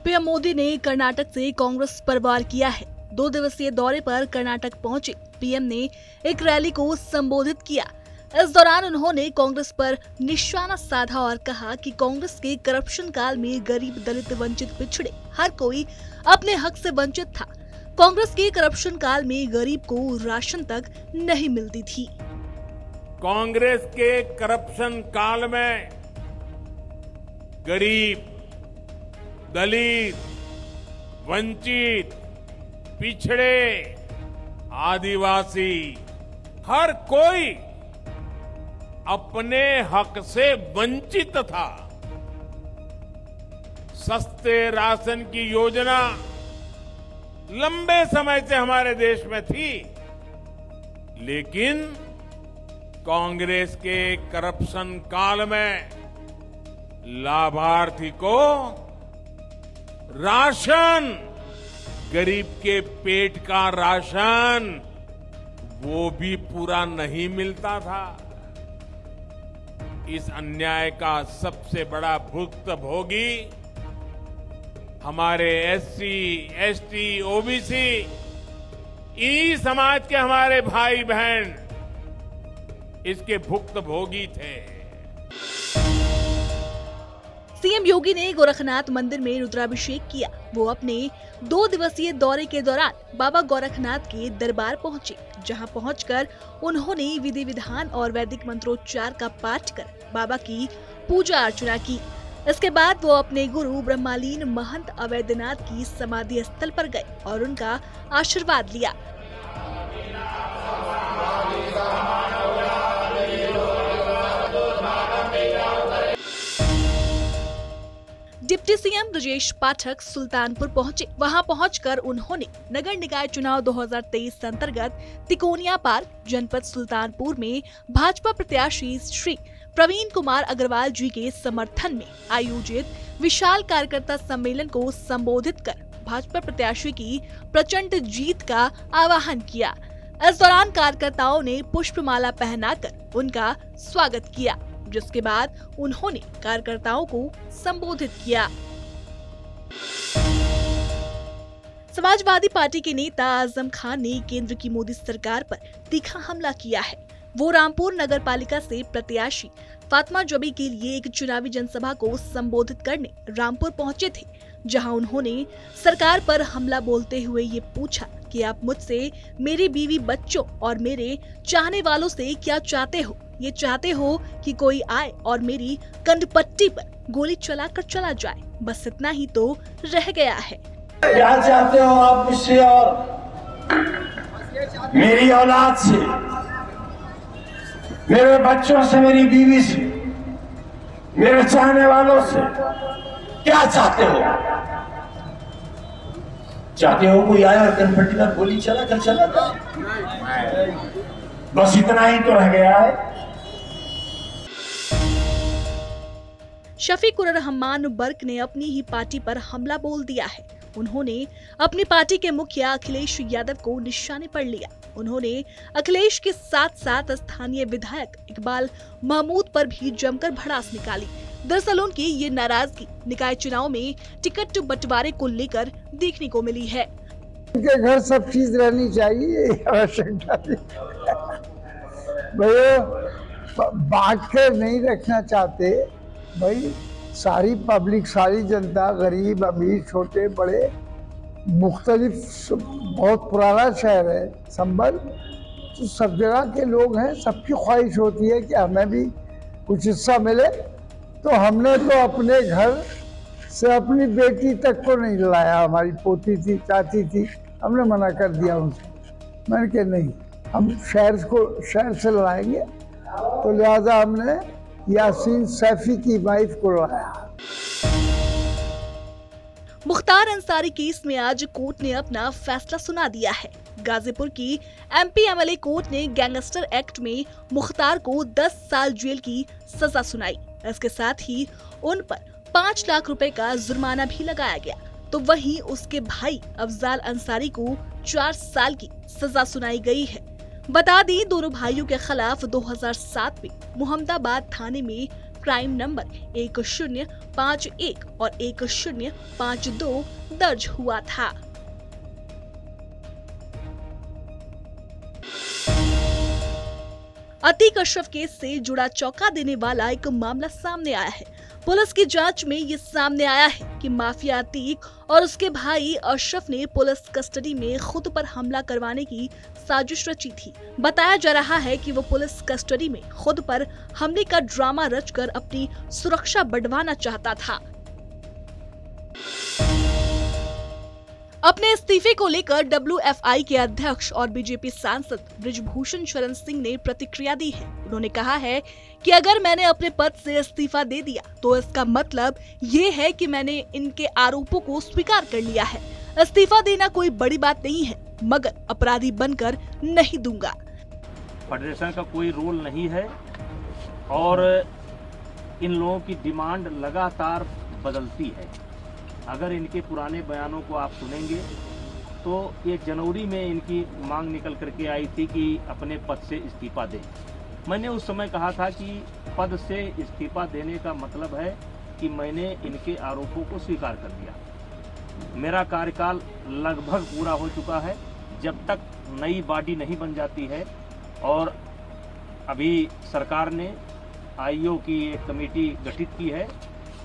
PM Modi ने कर्नाटक से कांग्रेस पर वार किया है। 2 दिवसीय दौरे पर कर्नाटक पहुंचे पीएम ने एक रैली को संबोधित किया। इस दौरान उन्होंने कांग्रेस पर निशाना साधा और कहा कि कांग्रेस के करप्शन काल में गरीब, दलित, वंचित, पिछड़े हर कोई अपने हक से वंचित था। कांग्रेस के करप्शन काल में गरीब को राशन तक नहीं मिलती थी। कांग्रेस के करप्शन काल में गरीब, दलित, वंचित, पिछड़े, आदिवासी हर कोई अपने हक से वंचित था। सस्ते राशन की योजना लंबे समय से हमारे देश में थी, लेकिन कांग्रेस के करप्शन काल में लाभार्थी को राशन, गरीब के पेट का राशन, वो भी पूरा नहीं मिलता था। इस अन्याय का सबसे बड़ा भुक्तभोगी हमारे एससी, एसटी, ओबीसी, इन्हीं समाज के हमारे भाई बहन इसके भुक्तभोगी थे। सीएम योगी ने गोरखनाथ मंदिर में रुद्राभिषेक किया। वो अपने 2 दिवसीय दौरे के दौरान बाबा गोरखनाथ के दरबार पहुंचे, जहां पहुंचकर उन्होंने विधि विधान और वैदिक मंत्रोच्चार का पाठ कर बाबा की पूजा अर्चना की। इसके बाद वो अपने गुरु ब्रह्मलीन महंत अवैधनाथ की समाधि स्थल पर गए और उनका आशीर्वाद लिया। डिप्टी सीएम ब्रजेश पाठक सुल्तानपुर पहुंचे। वहां पहुंचकर उन्होंने नगर निकाय चुनाव 2023 अंतर्गत तिकोनिया पार्क जनपद सुल्तानपुर में भाजपा प्रत्याशी श्री प्रवीण कुमार अग्रवाल जी के समर्थन में आयोजित विशाल कार्यकर्ता सम्मेलन को संबोधित कर भाजपा प्रत्याशी की प्रचंड जीत का आह्वान किया। इस दौरान कार्यकर्ताओं ने पुष्पमाला पहनाकर उनका स्वागत किया, जिसके बाद उन्होंने कार्यकर्ताओं को संबोधित किया। समाजवादी पार्टी के नेता आजम खान ने केंद्र की मोदी सरकार पर तीखा हमला किया है। वो रामपुर नगर पालिका से प्रत्याशी फातिमा जबी के लिए एक चुनावी जनसभा को संबोधित करने रामपुर पहुंचे थे, जहां उन्होंने सरकार पर हमला बोलते हुए ये पूछा कि आप मुझसे, मेरी बीवी, बच्चों और मेरे चाहने वालों से क्या चाहते हो? ये चाहते हो कि कोई आए और मेरी कंधपट्टी पर गोली चलाकर चला जाए, बस इतना ही तो रह गया है। क्या चाहते हो आप मुझसे और मेरी औलाद से, मेरे बच्चों से, मेरी बीवी से, मेरे चाहने वालों से? क्या चाहते हो? चाहते हो कोई आए और कंधपट्टी पर गोली चलाकर चला जाए? बस इतना ही तो रह गया है। शफीकुर रहमान बर्क ने अपनी ही पार्टी पर हमला बोल दिया है। उन्होंने अपनी पार्टी के मुखिया अखिलेश यादव को निशाने पर लिया। उन्होंने अखिलेश के साथ साथ स्थानीय विधायक इकबाल महमूद पर भी जमकर भड़ास निकाली। दरअसल उनकी ये नाराजगी निकाय चुनाव में टिकट बंटवारे को लेकर देखने को मिली है। उनके घर सब चीज रहनी चाहिए, आवश्यकता भैया बांट कर नहीं रखना चाहते। भाई सारी पब्लिक, सारी जनता, गरीब, अमीर, छोटे बड़े, मुख्तलिफ, बहुत पुराना शहर है संभल, तो सब जगह के लोग हैं। सबकी ख्वाहिश होती है कि हमें भी कुछ हिस्सा मिले। तो हमने तो अपने घर से अपनी बेटी तक को नहीं लाया। हमारी पोती थी, चाची थी, हमने मना कर दिया उनसे। मैंने कहा नहीं, हम शहर से लाएंगे। तो लिहाजा हमने यासीन सैफी की वाइफ को लाया। मुख्तार अंसारी केस में आज कोर्ट ने अपना फैसला सुना दिया है। गाजीपुर की एमपी एमएलए कोर्ट ने गैंगस्टर एक्ट में मुख्तार को 10 साल जेल की सजा सुनाई। इसके साथ ही उन पर 5 लाख रुपए का जुर्माना भी लगाया गया। तो वहीं उसके भाई अफजाल अंसारी को 4 साल की सजा सुनाई गई है। बता दें, दोनों भाइयों के खिलाफ 2007 में मोहम्मदाबाद थाने में क्राइम नंबर 1051 और 1052 दर्ज हुआ था। अतीक अशरफ केस से जुड़ा चौंका देने वाला एक मामला सामने आया है। पुलिस की जांच में ये सामने आया है कि माफिया अतीक और उसके भाई अशरफ ने पुलिस कस्टडी में खुद पर हमला करवाने की साजिश रची थी। बताया जा रहा है कि वो पुलिस कस्टडी में खुद पर हमले का ड्रामा रचकर अपनी सुरक्षा बढ़वाना चाहता था। अपने इस्तीफे को लेकर WFI के अध्यक्ष और बीजेपी सांसद बृजभूषण शरण सिंह ने प्रतिक्रिया दी है। उन्होंने कहा है कि अगर मैंने अपने पद से इस्तीफा दे दिया तो इसका मतलब ये है कि मैंने इनके आरोपों को स्वीकार कर लिया है। इस्तीफा देना कोई बड़ी बात नहीं है, मगर अपराधी बनकर नहीं दूंगा। फेडरेशन का कोई रोल नहीं है और इन लोगों की डिमांड लगातार बदलती है। अगर इनके पुराने बयानों को आप सुनेंगे तो ये जनवरी में इनकी मांग निकल करके आई थी कि अपने पद से इस्तीफा दें। मैंने उस समय कहा था कि पद से इस्तीफा देने का मतलब है कि मैंने इनके आरोपों को स्वीकार कर लिया। मेरा कार्यकाल लगभग पूरा हो चुका है। जब तक नई बॉडी नहीं बन जाती है, और अभी सरकार ने आईओ की एक कमेटी गठित की है,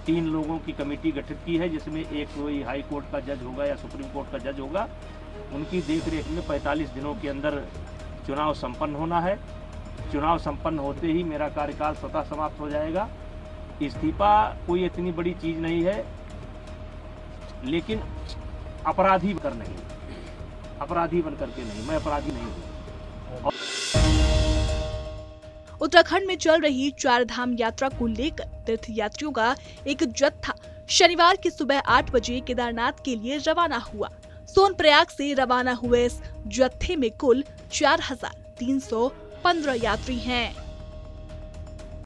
3 लोगों की कमेटी गठित की है, जिसमें एक कोई हाई कोर्ट का जज होगा या सुप्रीम कोर्ट का जज होगा। उनकी देखरेख में 45 दिनों के अंदर चुनाव संपन्न होना है। चुनाव संपन्न होते ही मेरा कार्यकाल स्वतः समाप्त हो जाएगा। इस्तीफा कोई इतनी बड़ी चीज नहीं है, लेकिन अपराधी बनकर नहीं, अपराधी बनकर के नहीं, मैं अपराधी नहीं हूँ। उत्तराखंड में चल रही 4 धाम यात्रा को लेकर तीर्थ यात्रियों का एक जत्था शनिवार की सुबह 8 बजे केदारनाथ के लिए रवाना हुआ। सोनप्रयाग से रवाना हुए इस जत्थे में कुल 4315 यात्री हैं।